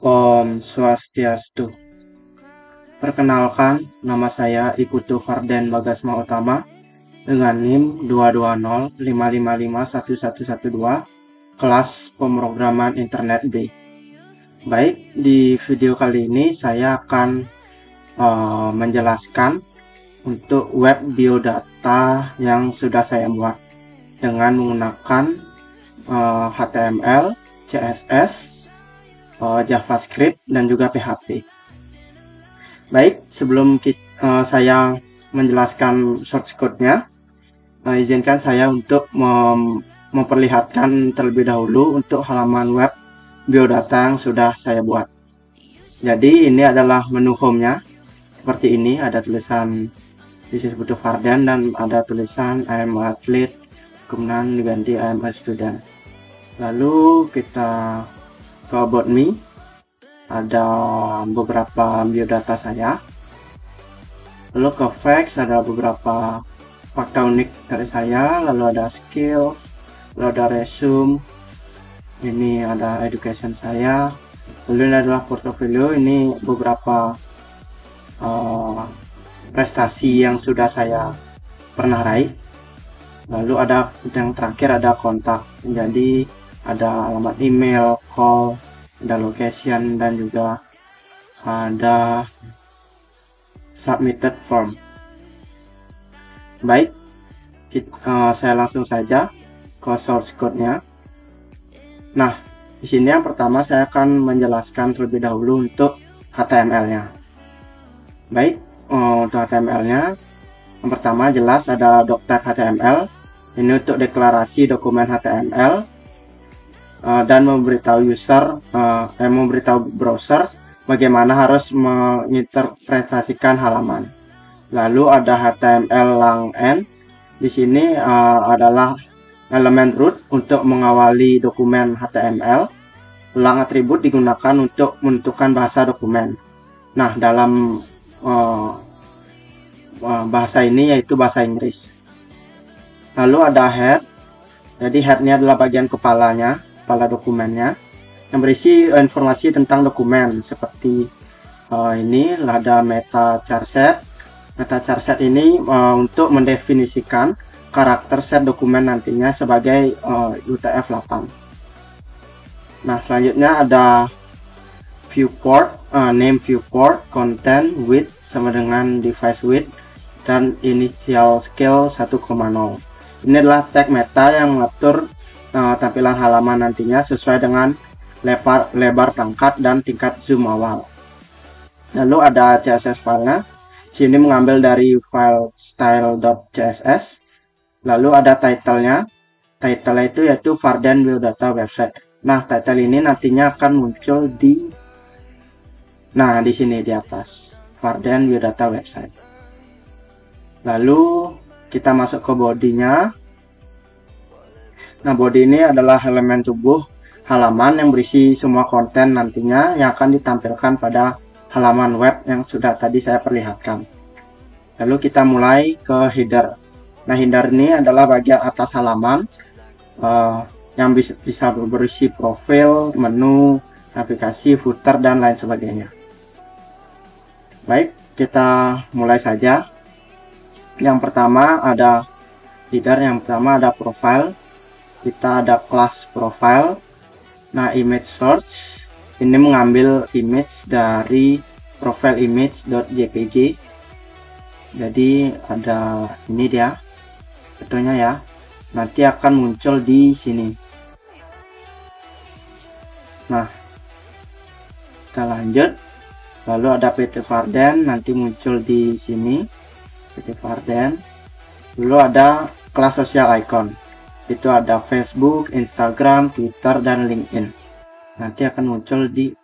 Om Swastiastu. Perkenalkan, nama saya Ikutu Farden Bagasma Utama dengan NIM 22055551112, kelas pemrograman internet B. Baik, di video kali ini saya akan menjelaskan untuk web biodata yang sudah saya buat dengan menggunakan HTML, CSS, JavaScript, dan juga PHP. Baik, sebelum saya menjelaskan source code-nya, izinkan saya untuk memperlihatkan terlebih dahulu untuk halaman web biodata yang sudah saya buat. Jadi ini adalah menu home-nya. Seperti ini, ada tulisan This is Ikutu Farden dan ada tulisan I am athlete, kemudian diganti I am a student. Lalu kita ke About Me, ada beberapa biodata saya. Lalu ke Facts, ada beberapa fakta unik dari saya. Lalu ada Skills, lalu ada Resume, ini ada Education saya. Lalu ini adalah Portfolio, ini beberapa prestasi yang sudah saya pernah raih. Lalu ada yang terakhir ada kontak, jadi ada alamat email, call, ada location, dan juga ada submitted form. Baik, saya langsung saja ke source code-nya. Nah, di sini yang pertama saya akan menjelaskan terlebih dahulu untuk HTML-nya. Baik, untuk HTML-nya, yang pertama jelas ada doc.tag HTML. Ini untuk deklarasi dokumen HTML dan memberitahu memberitahu browser bagaimana harus menginterpretasikan halaman. Lalu ada HTML lang n. Di sini adalah elemen root untuk mengawali dokumen HTML. Lang atribut digunakan untuk menentukan bahasa dokumen. Nah, dalam bahasa ini yaitu bahasa Inggris. Lalu ada head. Jadi headnya adalah bagian kepala dokumennya, yang berisi informasi tentang dokumen seperti ini. Ada meta charset. Meta charset ini untuk mendefinisikan karakter set dokumen nantinya sebagai UTF-8. Nah, selanjutnya ada viewport, name viewport, content width sama dengan device width, dan initial scale 1,0. Ini adalah tag meta yang mengatur tampilan halaman nantinya sesuai dengan lebar pangkat dan tingkat zoom awal. Lalu ada CSS filenya. Sini mengambil dari file style.css. Lalu ada title-nya. Title-nya itu yaitu Farden Biodata Website. Nah, title ini nantinya akan muncul di sini di atas, Farden Biodata Website. Lalu kita masuk ke body-nya. Nah, body ini adalah elemen tubuh halaman yang berisi semua konten nantinya yang akan ditampilkan pada halaman web yang sudah tadi saya perlihatkan. Lalu kita mulai ke header. Nah, header ini adalah bagian atas halaman yang bisa berisi profil, menu, navigasi, footer, dan lain sebagainya. Baik, kita mulai saja. Yang pertama ada header, yang pertama ada profile. Kita ada kelas profile. Nah, image source ini mengambil image dari profile image.jpg. Jadi ada ini dia fotonya ya. Nanti akan muncul di sini. Nah, kita lanjut. Lalu ada PT Farden, nanti muncul di sini PT Farden. Lalu ada kelas sosial icon. Itu ada Facebook, Instagram, Twitter, dan LinkedIn. Nanti akan muncul di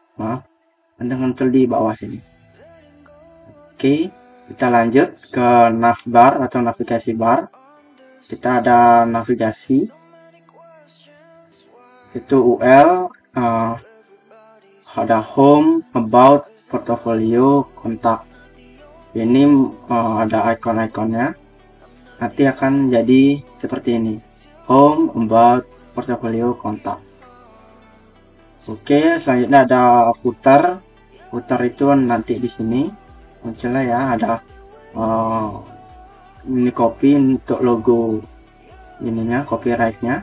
bawah sini. Oke, kita lanjut ke navbar atau navigasi bar. Kita ada navigasi. Itu UL, ada home, about, portfolio, kontak. Ini ada icon-iconnya. Nanti akan jadi seperti ini. Home, about, portfolio, kontak. Oke, selanjutnya ada footer. Footer itu nanti di sini munculnya ya, ada ini copy untuk logo ininya, copyrightnya,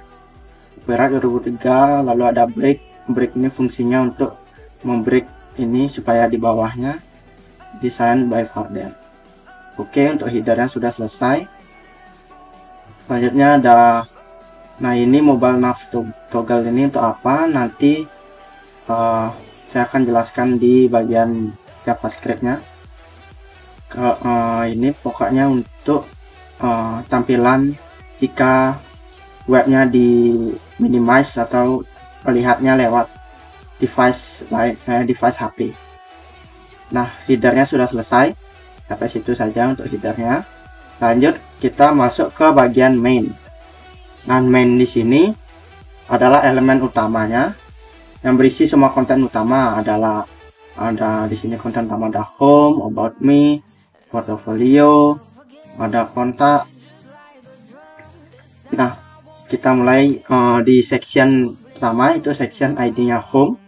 copyright 2003. Lalu ada break. Break ini fungsinya untuk membreak ini supaya di bawahnya design by Farden. Oke, untuk headernya sudah selesai. Selanjutnya ada, nah ini mobile nav toggle ini untuk apa, nanti saya akan jelaskan di bagian JavaScript-nya. Ini pokoknya untuk tampilan jika webnya di minimize atau melihatnya lewat device lain, device HP. Nah, headernya sudah selesai. Sampai situ saja untuk headernya. Lanjut kita masuk ke bagian main. Nah, main di sini adalah elemen utamanya yang berisi semua konten utama. Ada di sini konten utama, ada home, about me, portfolio, ada kontak. Nah, kita mulai di section pertama, itu section ID-nya home.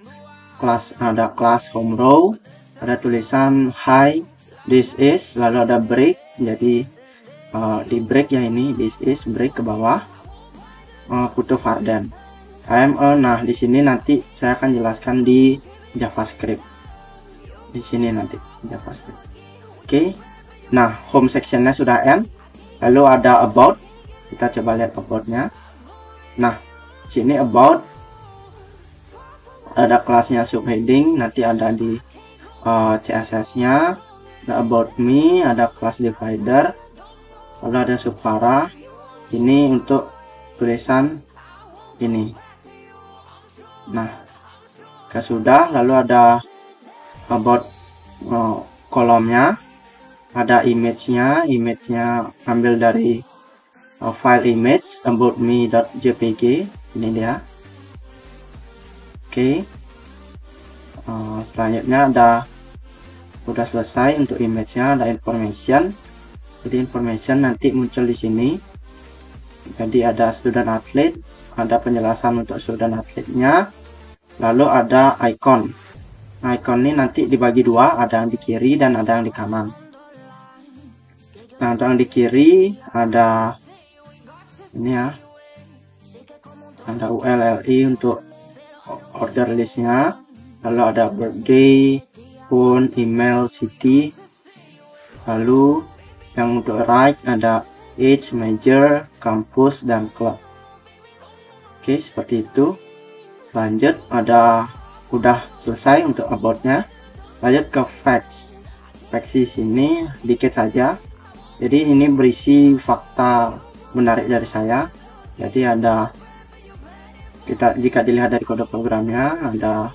Ada kelas home row, ada tulisan hi, this is, lalu ada break. Jadi di break ya, ini this is break ke bawah, foto Farden. Nah di sini nanti saya akan jelaskan di JavaScript. Di sini nanti JavaScript. Oke. Nah, home sectionnya sudah end. Lalu ada about. Kita coba lihat about-nya. Nah, sini about, ada kelasnya subheading, nanti ada di CSS-nya. Ada about me, ada class divider, lalu ada subpara. Ini untuk tulisan ini. Nah, sudah. Lalu ada about kolomnya, ada image-nya ambil dari file image about me.jpg. Ini dia. Oke. Selanjutnya udah selesai untuk image-nya, ada information. Jadi information nanti muncul di sini. Jadi ada student athlete, ada penjelasan untuk student athlete-nya. Lalu ada icon. Nah, icon ini nanti dibagi dua, ada yang di kiri dan ada yang di kanan. Nah, untuk yang di kiri ada ini ya, ada ULLI untuk order listnya, lalu ada birthday, phone, email, city. Lalu yang untuk right ada age, major, kampus, dan club. Oke, seperti itu. Lanjut, udah selesai untuk about-nya. Lanjut ke facts. Facts di sini dikit saja. Jadi ini berisi fakta menarik dari saya. Jadi ada, jika dilihat dari kode programnya, ada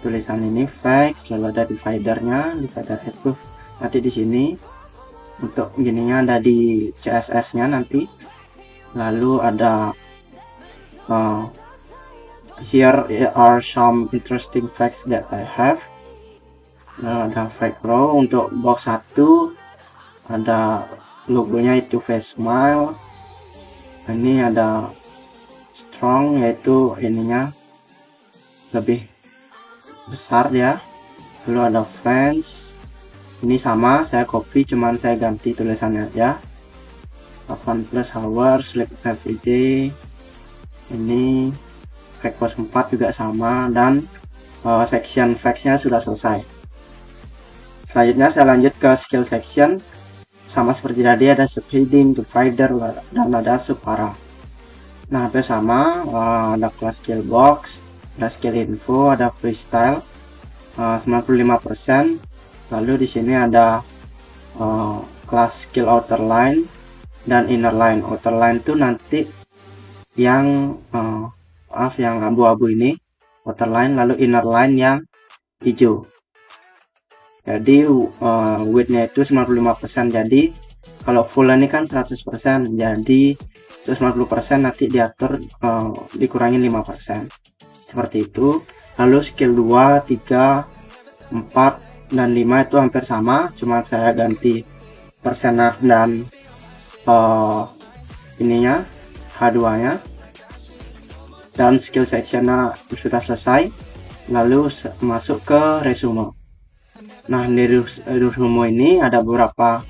tulisan ini facts, lalu ada dividernya, divider itu nanti di sini. Untuk gininya ada di CSS-nya nanti. Lalu ada here are some interesting facts that I have. Lalu ada fact row. Untuk box 1 ada logonya itu face smile. Ini ada strong, yaitu ininya lebih besar ya. Lalu ada friends, ini sama, saya copy, cuman saya ganti tulisannya aja. 8+ hours, sleep every day. Ini request 4 juga sama, dan section facts-nya sudah selesai. Selanjutnya saya lanjut ke skill section. Sama seperti tadi, ada subheading, divider, dan ada subpara. Nah, hampir sama, ada kelas skill box, ada skill info, ada freestyle 95%. Lalu di sini ada kelas skill outer line dan inner line. Outer line itu nanti yang yang abu-abu ini, outer line, lalu inner line yang hijau. Jadi width-nya itu 95%. Jadi kalau full ini kan 100%, jadi 90% nanti diatur dikurangi 5%. Seperti itu. Lalu skill 2, 3, 4, dan 5 itu hampir sama, cuma saya ganti persenan dan ininya H2 nya. Dan skill sectionnya sudah selesai. lalu masuk ke resume. Nah, di resume ini ada beberapa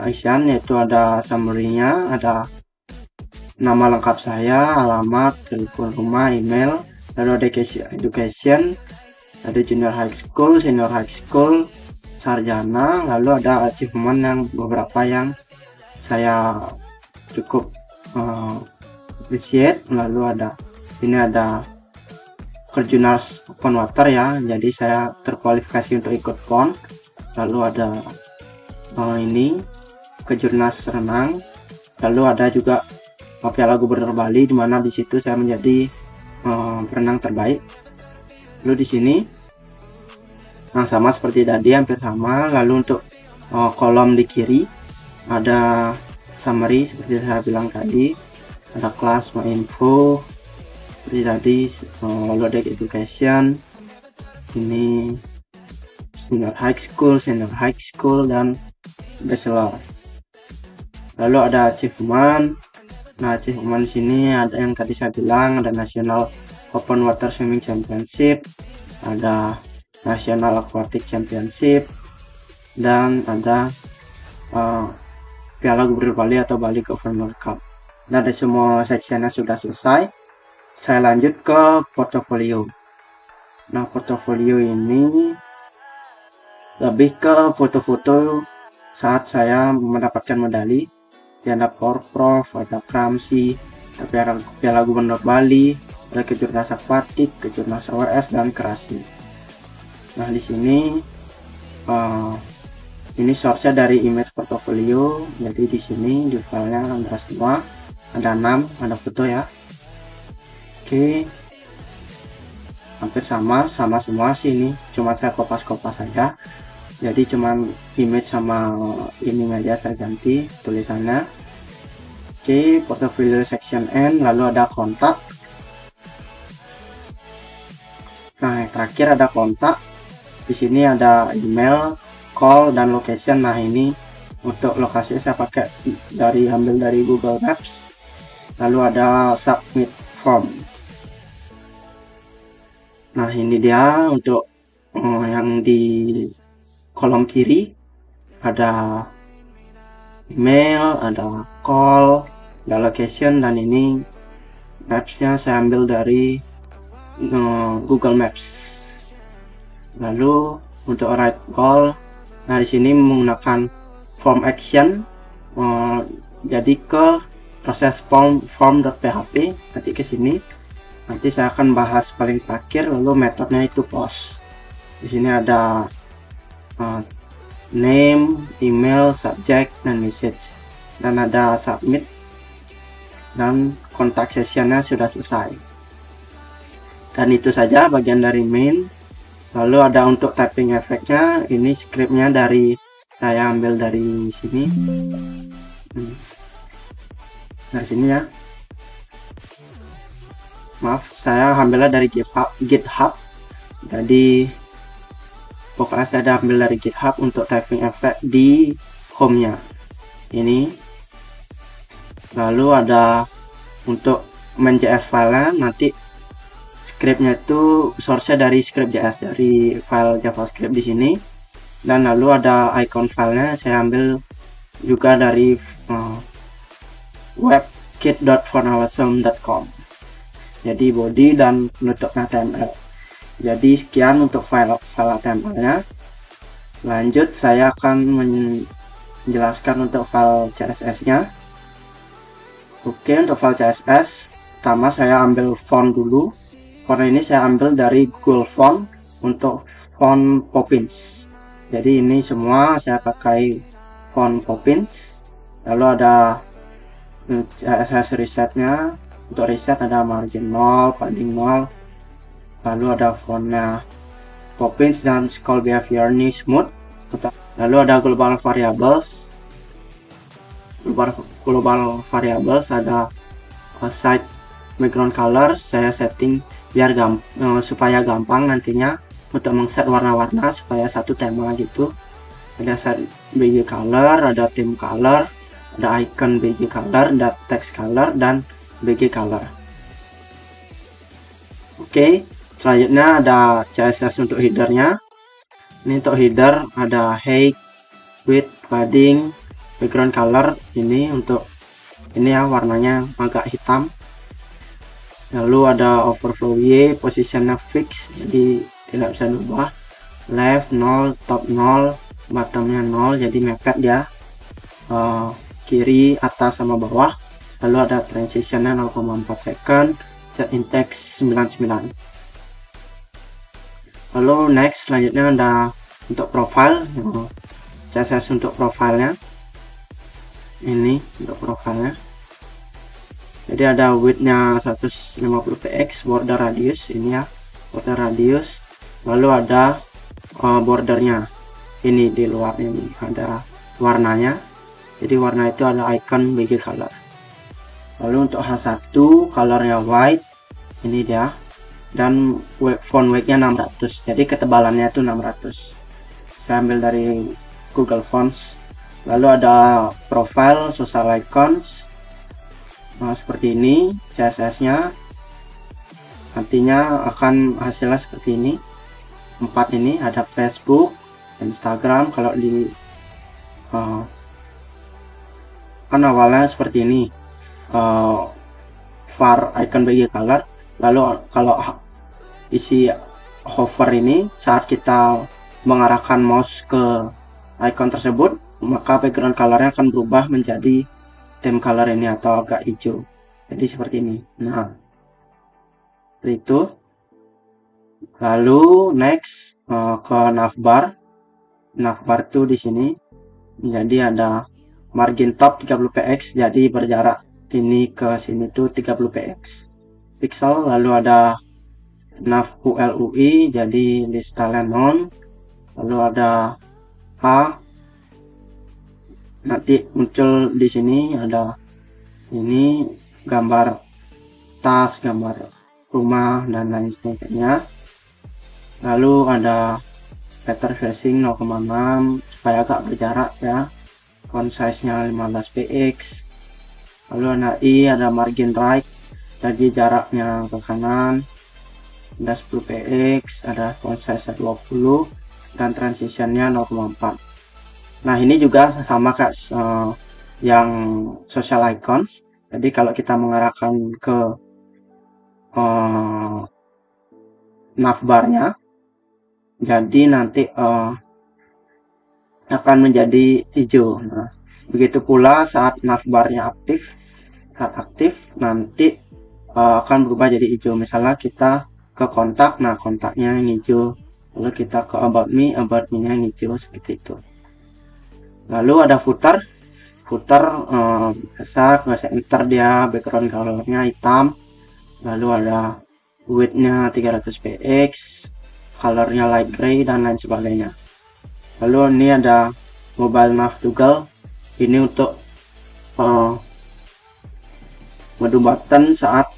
isian, yaitu ada summary-nya, ada nama lengkap saya, alamat, telepon rumah, email, lalu ada education, ada junior high school, senior high school, sarjana, lalu ada achievement yang beberapa yang saya cukup appreciate. Lalu ada ini ada Kejurnas Open Water ya, jadi saya terkualifikasi untuk ikut PON. Lalu ada ini Kejurnas renang, lalu ada juga Piala Gubernur Bali, dimana di situ saya menjadi perenang terbaik. Lalu di sini sama seperti tadi, hampir sama. Lalu untuk kolom di kiri ada summary seperti saya bilang tadi, ada kelas, my info seperti tadi, lalu ada education, ini senior high school dan bachelor. Lalu ada achievement. Nah, achievement di sini ada yang tadi saya bilang, ada National Open Water Swimming Championship, ada National Aquatic Championship, dan ada Piala Gubernur Bali atau Bali Governor Cup. Nah, dari semua sectionnya sudah selesai. Saya lanjut ke portofolio. Nah, portofolio ini lebih ke foto-foto saat saya mendapatkan medali. Ada Porprov, ada Kramsi, ada Piala Gubernur Bali, ada Kejurnas Aquatic, Kejurnas OWS, dan Kerasi. Nah, di sini ini source-nya dari image portfolio. Jadi di sini di filenya ada semua, ada 6, ada foto ya. Oke, hampir sama semua sih, ini cuma saya kopas-kopas saja. Jadi cuman image sama ini aja saya ganti tulisannya. Oke, portfolio section N, lalu ada kontak. Nah, yang terakhir ada kontak. Di sini ada email, call, dan location. Nah, ini untuk lokasinya saya pakai ambil dari Google Maps. Lalu ada submit form. Nah, ini dia untuk yang di kolom kiri ada email, ada call, ada location, dan ini mapsnya saya ambil dari Google Maps. Lalu untuk write call, nah di sini menggunakan form action, jadi ke proses form.php, nanti ke sini. Nanti saya akan bahas paling terakhir. Lalu metodenya itu post. Di sini ada name, email, subject, dan message, dan ada submit, dan kontak sessionnya sudah selesai. Dan itu saja bagian dari main. Lalu ada untuk typing efeknya, ini scriptnya dari saya ambil dari sini, dari sini ya, maaf, saya ambilnya dari GitHub. Jadi pokoknya saya ada ambil dari GitHub untuk typing effect di home-nya ini. Lalu ada untuk main.js file-nya, nanti scriptnya itu source-nya dari script.js, dari file JavaScript di sini. Dan lalu ada icon filenya saya ambil juga dari webkit.fonawesome.com, jadi body dan penutupnya HTML. Jadi sekian untuk file HTML-nya. Lanjut saya akan menjelaskan untuk file CSS-nya. Oke, untuk file CSS pertama saya ambil font dulu. Font ini saya ambil dari Google Font untuk font Poppins. Jadi ini semua saya pakai font Poppins. Lalu ada CSS resetnya. Untuk reset ada margin 0, padding 0. Lalu ada fontnya Poppins dan scroll behavior ini smooth. Lalu ada global variables. Global variables ada site background color, saya setting biar supaya gampang nantinya untuk mengset warna-warna supaya satu tema gitu. Ada set BG color, ada theme color, ada icon BG color, ada text color, dan BG color. Oke, Selanjutnya ada CSS untuk headernya. Ini untuk header ada height, width, padding, background color. Ini untuk ini ya, warnanya agak hitam. Lalu ada overflow Y, positionnya fix, jadi tidak bisa diubah. Left 0, top 0, bottomnya 0, jadi mepet dia kiri, atas, sama bawah. Lalu ada transitionnya 0,4 second, set index 99. Lalu next, selanjutnya ada untuk profile, CSS untuk profilnya. Ini untuk profilnya, jadi ada widthnya 150 px, border radius ini ya, border radius. Lalu ada bordernya, ini di luar ini ada warnanya, jadi warna itu ada icon BG color. Lalu untuk H1 colornya white, ini dia, dan font weight-nya 600, jadi ketebalannya itu 600. Saya ambil dari Google Fonts. Lalu ada profile, social icons, seperti ini CSS-nya. Nantinya akan hasilnya seperti ini. 4 ini ada Facebook, Instagram. Kalau di kan awalnya seperti ini, var icon BG color. Lalu kalau isi hover ini, saat kita mengarahkan mouse ke icon tersebut, maka background colornya akan berubah menjadi theme color ini atau agak hijau, jadi seperti ini. Nah, seperti itu. Lalu next ke navbar. Navbar itu di sini, jadi ada margin top 30 px, jadi berjarak ini ke sini tuh 30 px pixel. Lalu ada nav ului, jadi listline on. Lalu ada A, nanti muncul di sini ada ini gambar tas, gambar rumah, dan lain sebagainya. Lalu ada better facing 0,6 supaya agak berjarak ya, font size nya 15 px. Lalu ada I, ada margin right, jadi jaraknya ke kanan, ada 10 px, ada font size 20, dan transitionnya 0,4. Nah, ini juga sama kayak yang social icons. Jadi kalau kita mengarahkan ke navbarnya, jadi nanti akan menjadi hijau. Nah, begitu pula saat navbarnya aktif, nanti akan berubah jadi hijau. Misalnya kita ke kontak, nah kontaknya yang hijau. Lalu kita ke about me nya yang hijau, seperti itu. Lalu ada footer biasa enter dia, background colornya hitam. Lalu ada width-nya 300 px, colornya light gray, dan lain sebagainya. Lalu ini ada mobile nav toggle, ini untuk menu button saat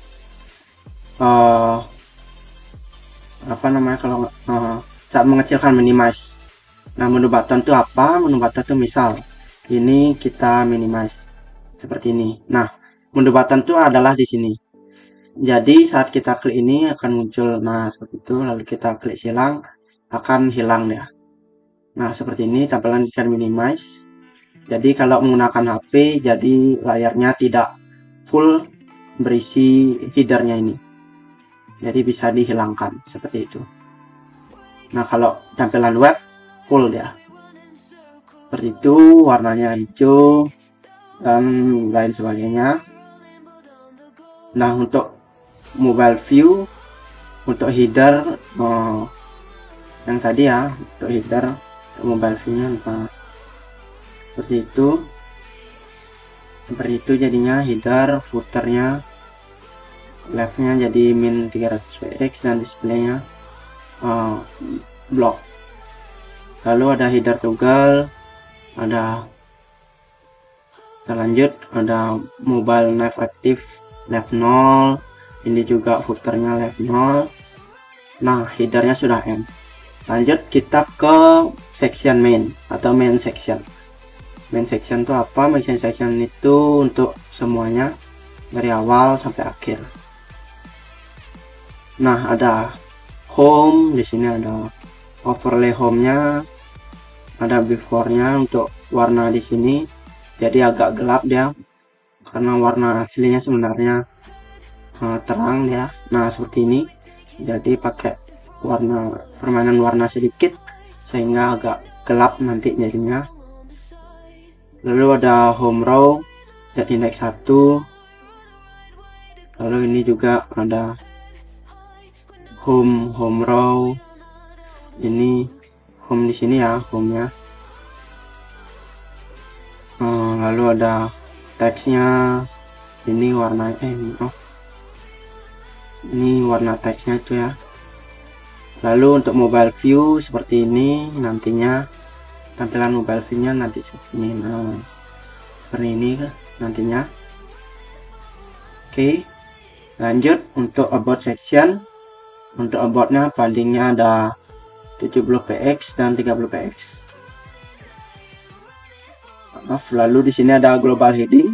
saat mengecilkan minimize. Nah, menu button itu apa? Menu button itu misal ini kita minimize seperti ini. Nah, menu button itu adalah di sini. Jadi saat kita klik ini akan muncul, nah seperti itu. Lalu kita klik silang, akan hilang ya. Nah, seperti ini tampilan jika minimize. Jadi kalau menggunakan HP, jadi layarnya tidak full berisi headernya ini, jadi bisa dihilangkan seperti itu. Nah, kalau tampilan web full ya, seperti itu, warnanya hijau dan lain sebagainya. Nah, untuk mobile view, untuk header yang tadi ya, untuk header mobile view nya seperti itu jadinya header. Footernya leftnya jadi min 300 px dan displaynya block. Lalu ada header toggle, ada kita lanjut, ada mobile nav active left 0, ini juga footernya left 0. Nah, headernya sudah end. Lanjut kita ke section main atau main section. Main section itu apa? Main section itu untuk semuanya dari awal sampai akhir. Nah, ada home. Di sini ada overlay home-nya, ada before-nya untuk warna di sini. Jadi agak gelap dia, karena warna aslinya sebenarnya terang dia. Nah seperti ini, jadi pakai warna permainan warna sedikit sehingga agak gelap nanti jadinya. Lalu ada home row, jadi indeks 1. Lalu ini juga ada home row, ini home di sini ya, home-nya. Lalu ada teksnya, ini warna ini warna teksnya itu ya. Lalu untuk mobile view seperti ini, nantinya tampilan mobile view-nya nanti seperti ini. Nah, seperti ini nantinya. Oke, lanjut untuk about section. Untuk about-nya paddingnya ada 70px dan 30px. Maaf, lalu di sini ada global heading.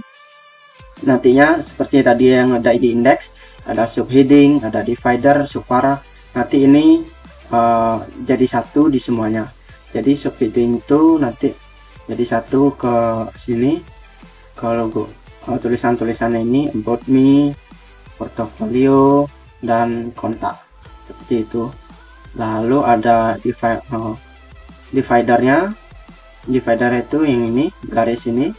Nantinya seperti tadi yang ada di index, ada subheading, ada divider, subpara. Nanti ini jadi satu di semuanya. Jadi subheading itu nanti jadi satu ke sini, ke logo tulisan-tulisannya ini, about me, portfolio, dan kontak, seperti itu. Lalu ada dividernya. Divider itu yang ini, garis ini,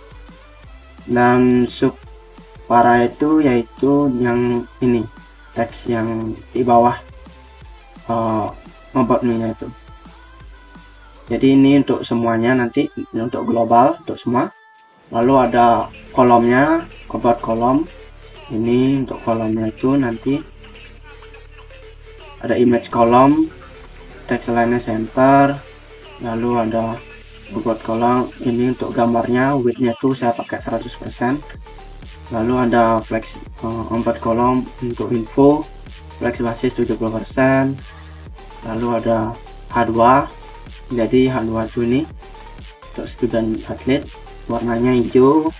dan subpara itu yaitu yang ini, teks yang di bawah about me-nya itu. Jadi ini untuk semuanya, nanti untuk global untuk semua. Lalu ada kolomnya, about kolom. Ini untuk kolomnya itu nanti ada image kolom, text line center. Lalu ada about kolom, ini untuk gambarnya, width-nya itu saya pakai 100%. Lalu ada flex about kolom untuk info, flex basis 70%. Lalu ada H2, jadi H2 itu ini untuk student athlete, warnanya hijau.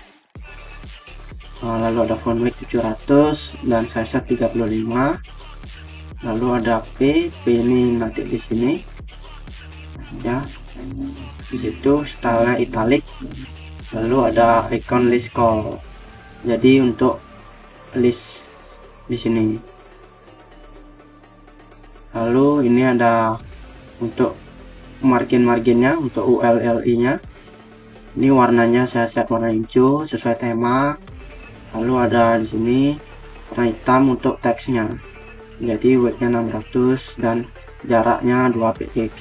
Lalu ada font weight 700 dan size 35. Lalu ada P ini nanti di sini ya, di situ style italic. Lalu ada icon list call, jadi untuk list di sini. Lalu ini ada untuk margin-marginnya, untuk ULLI nya ini warnanya saya set warna hijau sesuai tema. Lalu ada di sini warna hitam untuk teksnya, jadi width-nya 600 dan jaraknya 2px,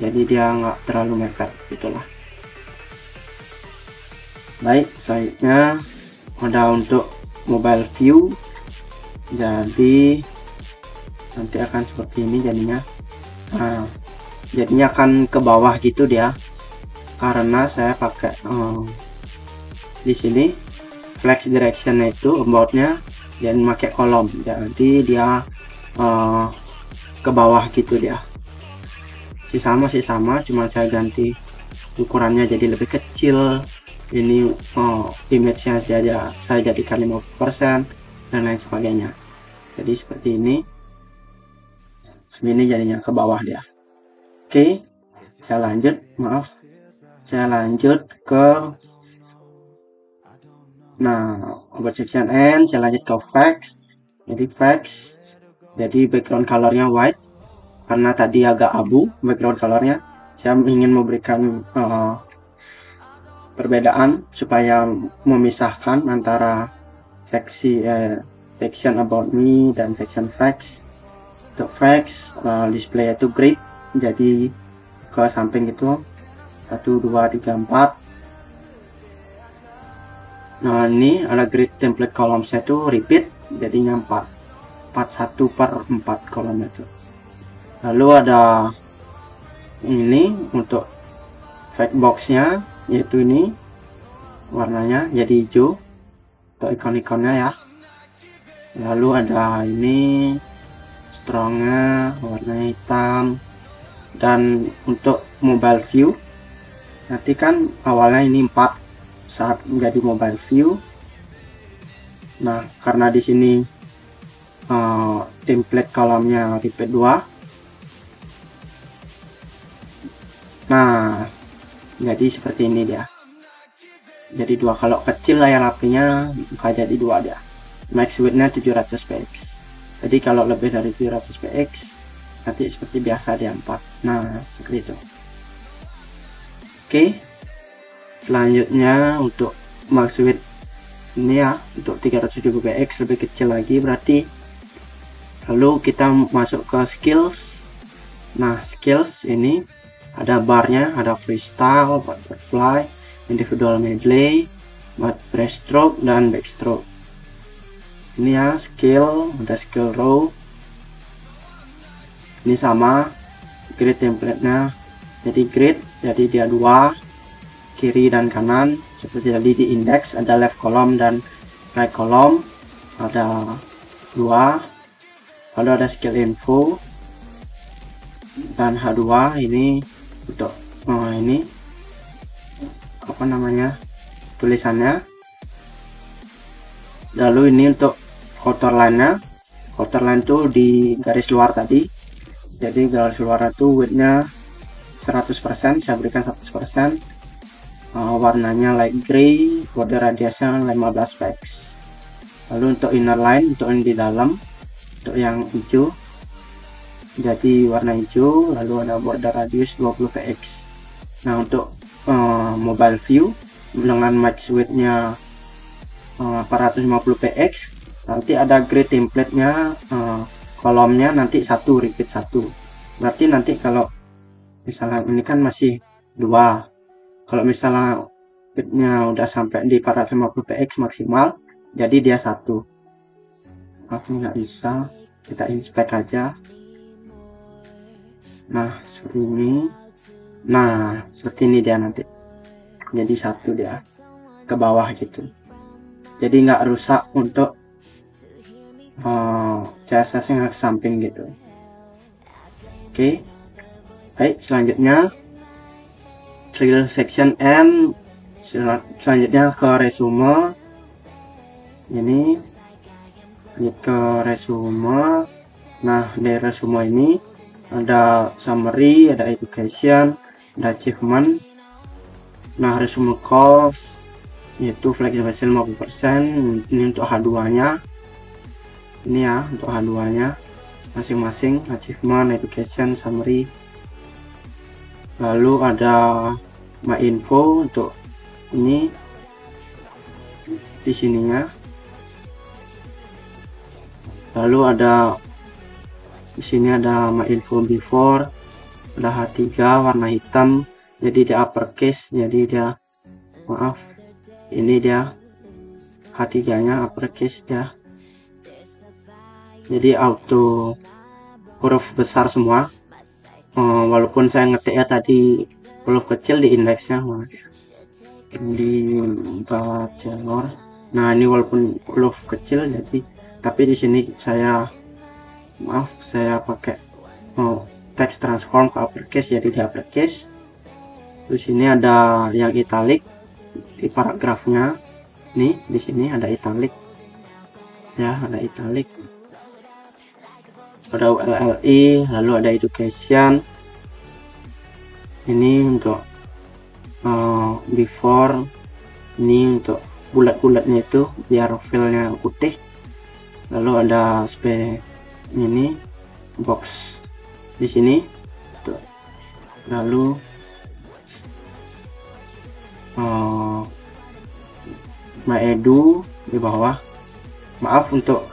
jadi dia nggak terlalu mepet gitulah. Baik, selanjutnya ada untuk mobile view, jadi nanti akan seperti ini jadinya. Nah, jadinya akan ke bawah gitu dia, karena saya pakai di sini flex direction itu about-nya dan pakai kolom, jadi dia ke bawah gitu dia. Masih sama, cuma saya ganti ukurannya jadi lebih kecil. Ini image-nya saya jadikan 50% dan lain sebagainya. Jadi seperti ini. Ini jadinya ke bawah dia. Oke, saya lanjut ke about section N. Saya lanjut ke fax. Jadi fax, jadi background colornya white, karena tadi agak abu background colornya. Saya ingin memberikan perbedaan supaya memisahkan antara section about me dan section fax. Untuk fax display itu grid, jadi ke samping itu 1, 2, 3, 4. Nah ini ada grid template kolom saya itu repeat, jadinya 41/4 kolom itu. Lalu ada ini untuk fact boxnya, yaitu ini warnanya jadi hijau untuk ikon-ikonnya ya. Lalu ada ini strongnya warnanya hitam. Dan untuk mobile view, nanti kan awalnya ini 4 saat menjadi mobile view. Nah karena di sini template kolomnya repeat 2. Nah, jadi seperti ini dia. Jadi 2, kalau kecil layar HP-nya maka jadi 2 dia. Max width-nya 700 px. Jadi kalau lebih dari 700 px nanti seperti biasa dia 4. Nah, seperti itu. Oke. Selanjutnya untuk max width ini ya, untuk 370 px lebih kecil lagi berarti. Lalu kita masuk ke skills. Nah, skills ini ada barnya, ada freestyle, butterfly, individual medley, breaststroke dan backstroke. Ini ya skill, ada skill row. Ini sama grid template-nya. Jadi grid, jadi dia 2 kiri dan kanan seperti tadi di index, ada left column dan right column, ada 2. Lalu ada skill info dan H2 ini untuk ini apa namanya tulisannya. Lalu ini untuk outer line-nya. Outer line tuh di garis luar tadi. Jadi garis luar itu width-nya 100%, saya berikan 100%. Warnanya light gray, border radiusnya 15 px. Lalu untuk inner line, untuk yang di dalam, untuk yang hijau jadi warna hijau, lalu ada border radius 20 px. Nah, untuk mobile view dengan max width-nya 450 px, nanti ada grid template-nya, kolomnya nanti 1 repeat 1. Berarti nanti kalau misalnya ini kan masih 2, kalau misalnya width-nya udah sampai di 450 px maksimal, jadi dia 1. Ini nggak bisa, kita inspect aja. Nah, seperti ini. Nah, seperti ini dia nanti. Jadi 1 dia ke bawah gitu. Jadi nggak rusak untuk CSS yang ke samping gitu. Oke. Baik, selanjutnya trial section and selanjutnya ke resume. Ini ke resume. Nah, dari resume ini ada summary, ada education, ada achievement. Nah, resume course yaitu flexible 50%. Ini untuk H2 nya, ini ya untuk H2 nya masing-masing, achievement, education, summary. Lalu ada my info untuk ini di sininya. Lalu ada di sini ada my info before, ada H3 warna hitam, jadi dia uppercase, jadi dia maaf ini dia H3 nya uppercase ya, jadi auto huruf besar semua. Walaupun saya ngetik ya tadi huruf kecil di indeksnya di bachelor. Nah, ini walaupun huruf kecil jadi, tapi di sini saya pakai text transform ke uppercase, jadi di uppercase. Terus ini ada yang italic di paragrafnya. Nih di sini ada italic ya, ada italic, ada ULLI, lalu ada education. Ini untuk before, ini untuk bulat-bulatnya itu biar fillnya putih. Lalu ada ini box di sini tuh. Lalu maedu di bawah. Maaf untuk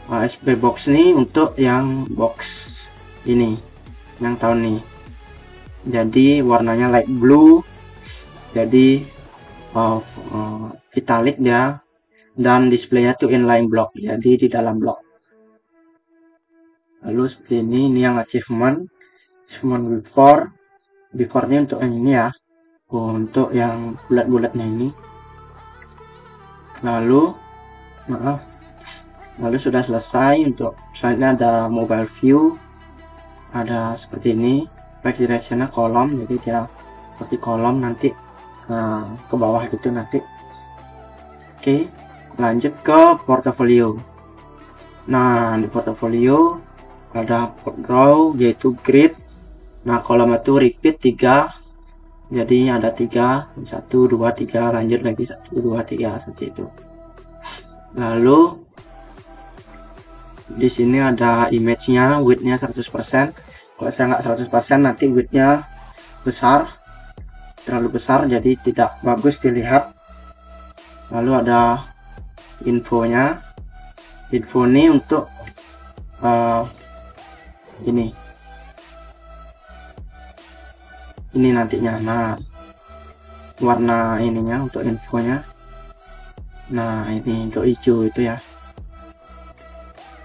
SP box ini untuk yang box ini yang tahun ini, jadi warnanya light blue, jadi italic dia, dan displaynya tuh inline block, jadi di dalam blok. Lalu seperti ini yang achievement before ini untuk yang ini ya, untuk yang bulat-bulatnya ini. Lalu sudah selesai. Untuk selanjutnya ada mobile view, ada seperti ini, back directionnya kolom, jadi dia seperti kolom nanti ke bawah gitu nanti. Oke, lanjut ke portfolio. Nah, di portofolio ada row yaitu grid. Nah, kolom itu repeat 3, jadi ada 3, 1 2 3, lanjut lagi 1 2 3 seperti itu. Lalu di sini ada image-nya, width-nya 100%. Kalau saya nggak 100%, nanti width-nya besar, terlalu besar, jadi tidak bagus dilihat. Lalu ada infonya. Info ini untuk ini nantinya. Nah, warna ininya untuk infonya. Nah, ini untuk hijau itu ya,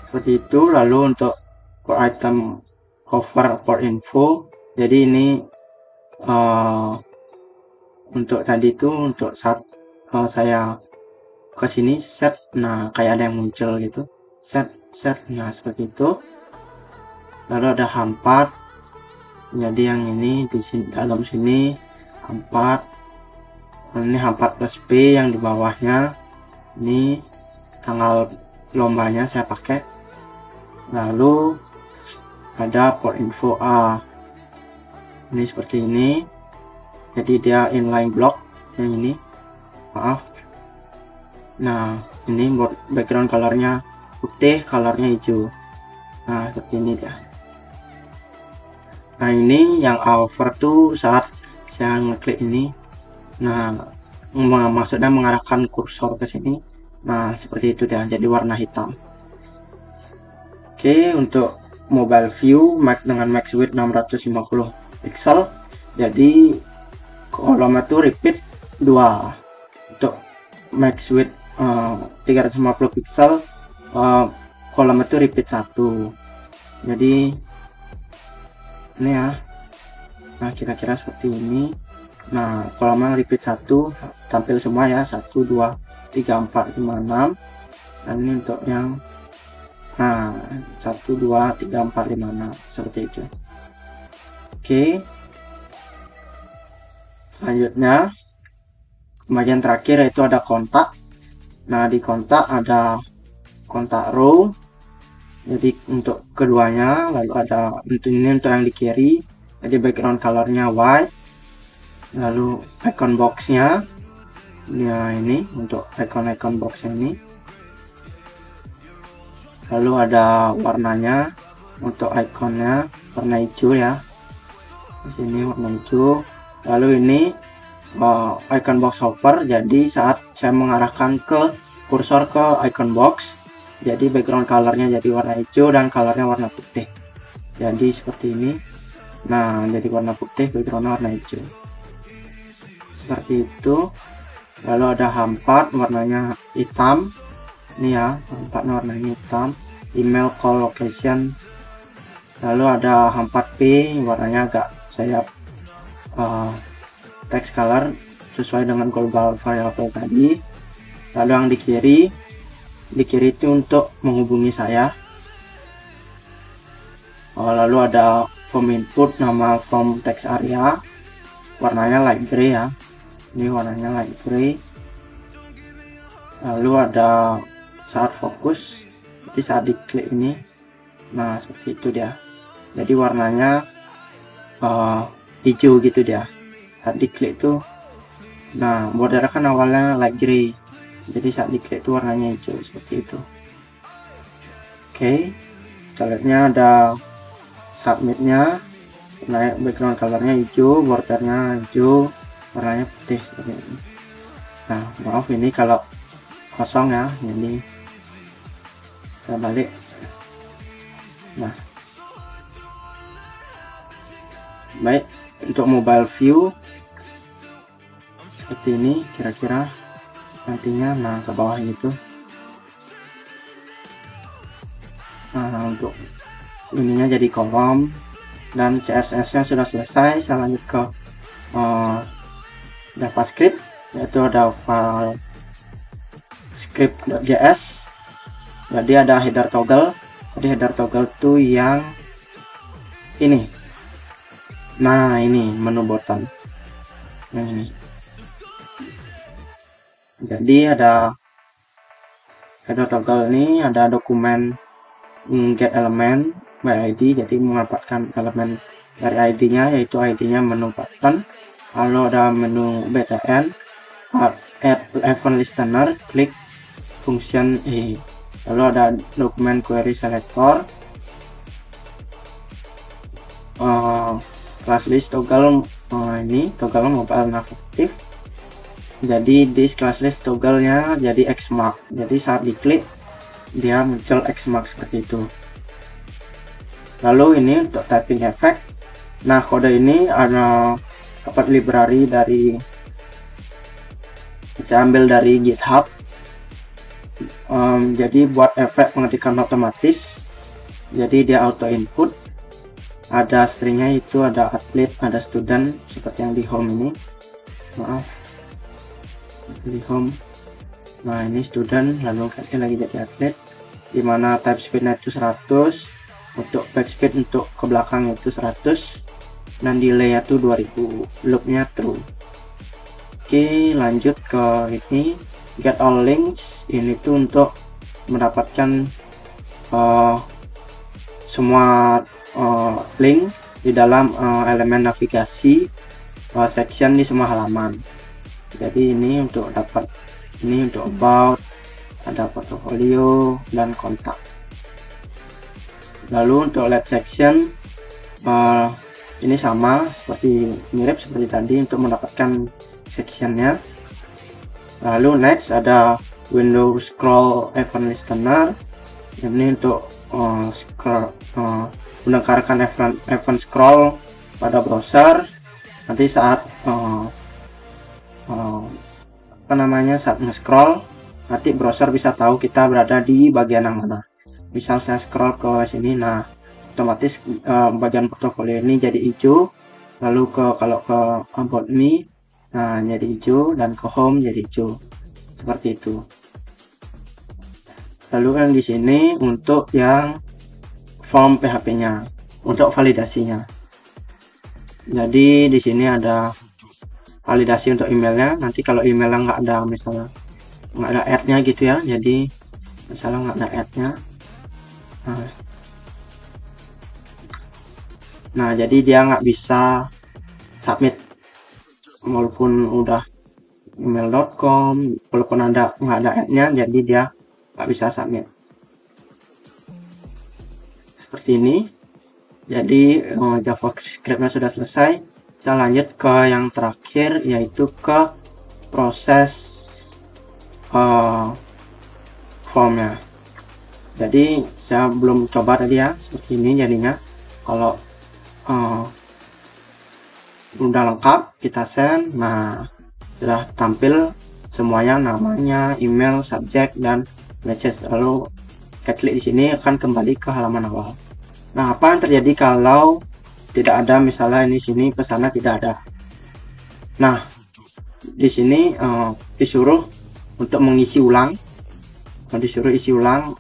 seperti itu. Lalu untuk for item cover for info, jadi ini untuk tadi itu untuk saat saya ke sini set, nah kayak ada yang muncul gitu, set. Nah, seperti itu. Lalu ada H4, jadi yang ini di sini, dalam sini H4. Ini H4 plus P, yang di bawahnya ini tanggal lombanya saya pakai. Lalu ada port info A, ini seperti ini, jadi dia inline block yang ini, maaf. Nah, ini background colornya putih, colornya hijau. Nah, seperti ini dia. Nah, ini yang hover tuh saat saya ngeklik ini. Nah, maksudnya mengarahkan kursor ke sini. Nah, seperti itu dia, jadi warna hitam. Oke, untuk mobile view dengan max width 650 pixel, jadi kolom itu repeat 2. Untuk max width 350 pixel, kolom itu repeat 1. Jadi ini ya. Nah, kira-kira seperti ini. Nah, kolomnya repeat 1, tampil semua ya, 1 2 3 4 5 6. Dan ini untuk yang 1 2 3 4 5 6 seperti itu. Oke, selanjutnya bagian terakhir yaitu ada kontak. Nah, di kontak ada kontak row, jadi untuk keduanya. Lalu ada ini untuk yang di kiri, jadi background colornya white. Lalu icon boxnya ya, ini untuk icon boxnya ini. Lalu ada warnanya, untuk ikonnya warna hijau ya, di sini warna hijau. Lalu ini icon box hover, jadi saat saya mengarahkan ke kursor ke icon box, jadi background colornya jadi warna hijau dan colornya warna putih, jadi seperti ini. Nah, jadi warna putih, backgroundnya warna hijau, seperti itu. Lalu ada H4, warnanya hitam, ini ya, H4 warnanya hitam. Email call location. Lalu ada H4P, warnanya agak saya text color sesuai dengan global variable tadi. Lalu yang di kiri itu untuk menghubungi saya. Lalu ada form input, nama form text area, warnanya light gray ya, ini warnanya light gray. Lalu ada saat fokus, jadi saat diklik ini. Nah, seperti itu dia, jadi warnanya hijau gitu dia saat diklik itu. Nah, border kan awalnya light gray, jadi saat diklik itu warnanya hijau, seperti itu. Oke, selanjutnya ada submitnya. Nah, background colornya hijau, bordernya hijau, warnanya putih seperti ini. Nah, maaf ini kalau kosong ya, jadi saya balik. Nah, baik, untuk mobile view seperti ini kira-kira nantinya. Nah, ke bawah itu. Nah, untuk ininya jadi kolom dan CSS nya sudah selesai. Saya lanjut ke JavaScript, yaitu ada file script.js. Jadi ada header toggle, jadi header toggle itu yang ini. Nah, ini menu button yang ini. Jadi ada header toggle ini, ada dokumen get element by ID, jadi memanfaatkan elemen dari ID-nya, yaitu ID-nya menu button. Lalu ada menu BTN, add event listener, klik function E. Lalu ada dokumen query selector, class list toggle, ini toggle mobile native. Jadi di class list toggle-nya jadi Xmark, jadi saat diklik dia muncul Xmark seperti itu. Lalu ini untuk typing effect. Nah, kode ini ada dapat library dari, saya ambil dari GitHub. Jadi buat efek pengetikan otomatis, jadi dia auto input. Ada stringnya, itu ada athlete, ada student, seperti yang di home ini. Maaf, di home. Nah, ini student, lalu lagi jadi athlete, dimana type speednya itu 100, untuk backspeed untuk ke belakang itu 100, dan delay itu 2000, loopnya true. Oke, lanjut ke ini, get all links. Ini tuh untuk mendapatkan semua link di dalam elemen navigasi section di semua halaman. Jadi ini untuk dapat, ini untuk about, ada portfolio dan kontak. Lalu untuk let section, ini sama seperti, mirip seperti tadi untuk mendapatkan sectionnya. Lalu next ada window scroll event listener, ini untuk mendengarkan event scroll pada browser. Nanti saat saat nge-scroll, nanti browser bisa tahu kita berada di bagian yang mana. Misal saya scroll ke sini, nah otomatis bagian portofolio ini jadi hijau. Lalu kalau ke about me, nah jadi hijau, dan ke home jadi hijau, seperti itu. Lalu kan di sini untuk yang form PHP-nya, untuk validasinya. Jadi di sini ada validasi untuk emailnya. Nanti kalau emailnya nggak ada, misalnya nggak ada add-nya gitu ya, jadi misalnya nggak ada add-nya, nah jadi dia nggak bisa submit walaupun udah email.com, walaupun nggak ada add-nya, jadi dia nggak bisa submit seperti ini. Jadi JavaScript-nya sudah selesai. Saya lanjut ke yang terakhir, yaitu ke proses formnya. Jadi saya belum coba tadi ya, seperti ini jadinya. Kalau udah lengkap kita send, nah sudah tampil semuanya, namanya, email, subjek, dan message. Lalu saya klik di sini akan kembali ke halaman awal. Nah, apa yang terjadi kalau tidak ada, misalnya ini sini pesannya tidak ada. Nah, di sini disuruh untuk mengisi ulang, disuruh isi ulang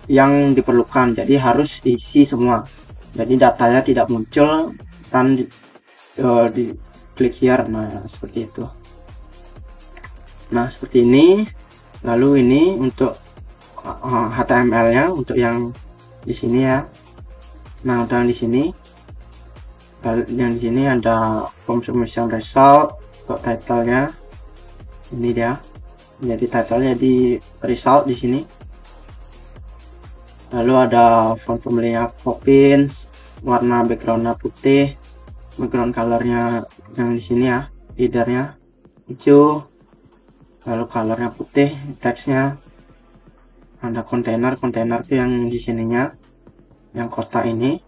yang diperlukan. Jadi harus isi semua. Jadi datanya tidak muncul dan di klik here. Nah, seperti itu. Nah, seperti ini. Lalu ini untuk HTML-nya, untuk yang di sini ya. Nah, untuk yang di sini, yang di sini ada form submission result, untuk title-nya ini dia. Jadi title-nya di result di sini. Lalu ada font family-nya Poppins, warna background-nya putih, background color-nya yang di sini ya, header-nya hijau, lalu color-nya putih, teksnya ada kontainer itu yang di sininya, yang kotak ini.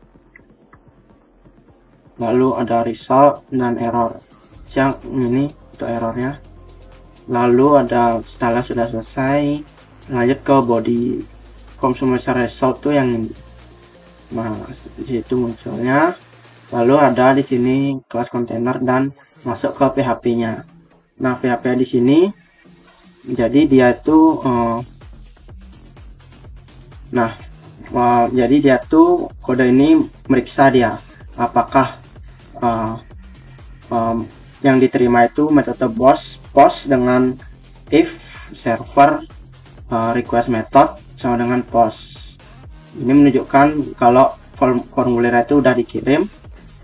Lalu ada result dan error, yang ini untuk errornya. Lalu ada, setelah sudah selesai, lanjut ke body form submission result tuh yang ini. Nah, di situ munculnya. Lalu ada di sini kelas kontainer dan masuk ke PHP-nya. Nah, PHP di sini, jadi dia itu jadi dia tuh kode ini meriksa dia apakah yang diterima itu metode post dengan if server request method sama dengan post. Ini menunjukkan kalau formulir itu udah dikirim,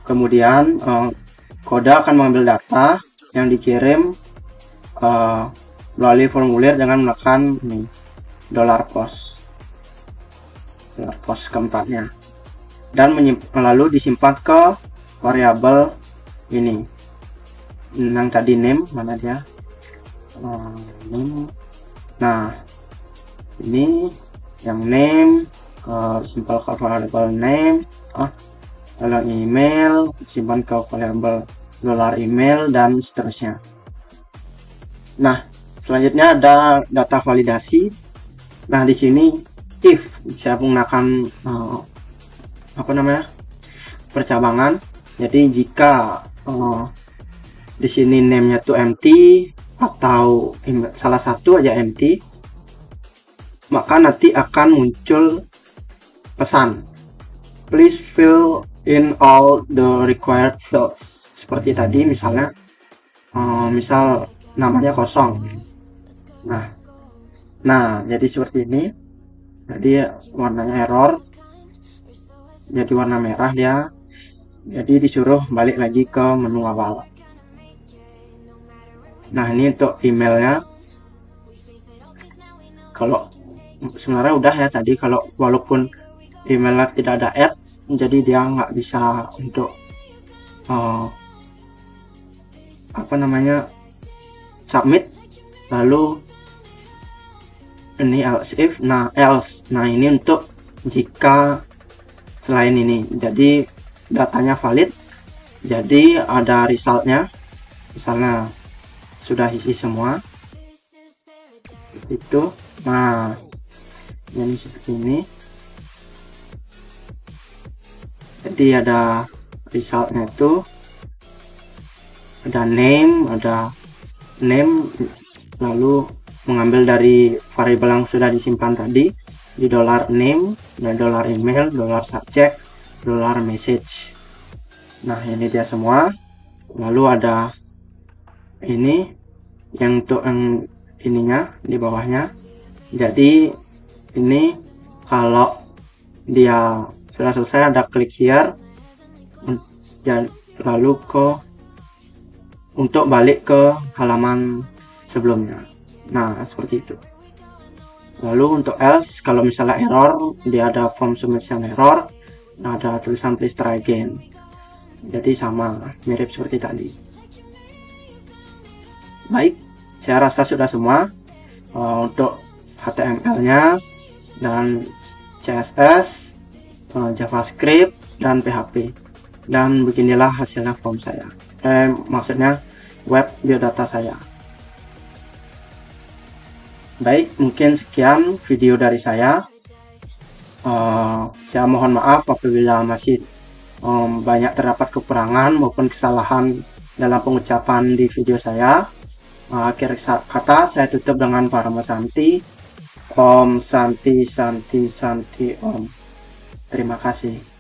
kemudian kode akan mengambil data yang dikirim melalui formulir dengan menekan ini $post keempatnya, dan lalu disimpan ke variabel ini yang tadi name, mana dia name. Nah ini yang name simpan ke variabel name, lalu email simpan ke variabel $email, dan seterusnya. Nah selanjutnya ada data validasi. Nah di sini if saya menggunakan percabangan. Jadi jika di sini name-nya tuh empty atau salah satu aja empty, maka nanti akan muncul pesan please fill in all the required fields. Seperti tadi misalnya misal namanya kosong. Nah jadi seperti ini. Jadi warnanya error, jadi warna merah dia, jadi disuruh balik lagi ke menu awal. Nah ini untuk emailnya, kalau sebenarnya udah ya tadi, kalau walaupun emailnya tidak ada add, jadi dia nggak bisa untuk submit. Lalu ini else if. Nah ini untuk jika selain ini, jadi datanya valid, jadi ada resultnya, misalnya sudah isi semua itu. Nah ini seperti ini, jadi ada resultnya itu ada name, lalu mengambil dari variabel yang sudah disimpan tadi di $name, $email, $subject, $message. Nah ini dia semua. Lalu ada ini yang untuk yang ininya di bawahnya. Jadi ini kalau dia sudah selesai ada klik here, dan lalu untuk balik ke halaman sebelumnya. Nah seperti itu. Lalu untuk else, kalau misalnya error, dia ada form submission error, ada tulisan please try again. Jadi sama, mirip seperti tadi. Baik, saya rasa sudah semua untuk HTML-nya dan CSS, JavaScript, dan PHP. Dan beginilah hasilnya form saya. Maksudnya web biodata saya. Baik, mungkin sekian video dari saya. Saya mohon maaf apabila masih banyak terdapat kekurangan maupun kesalahan dalam pengucapan di video saya. Akhir kata saya tutup dengan Parama Santi. Om Santi Santi Santi Om. Terima kasih.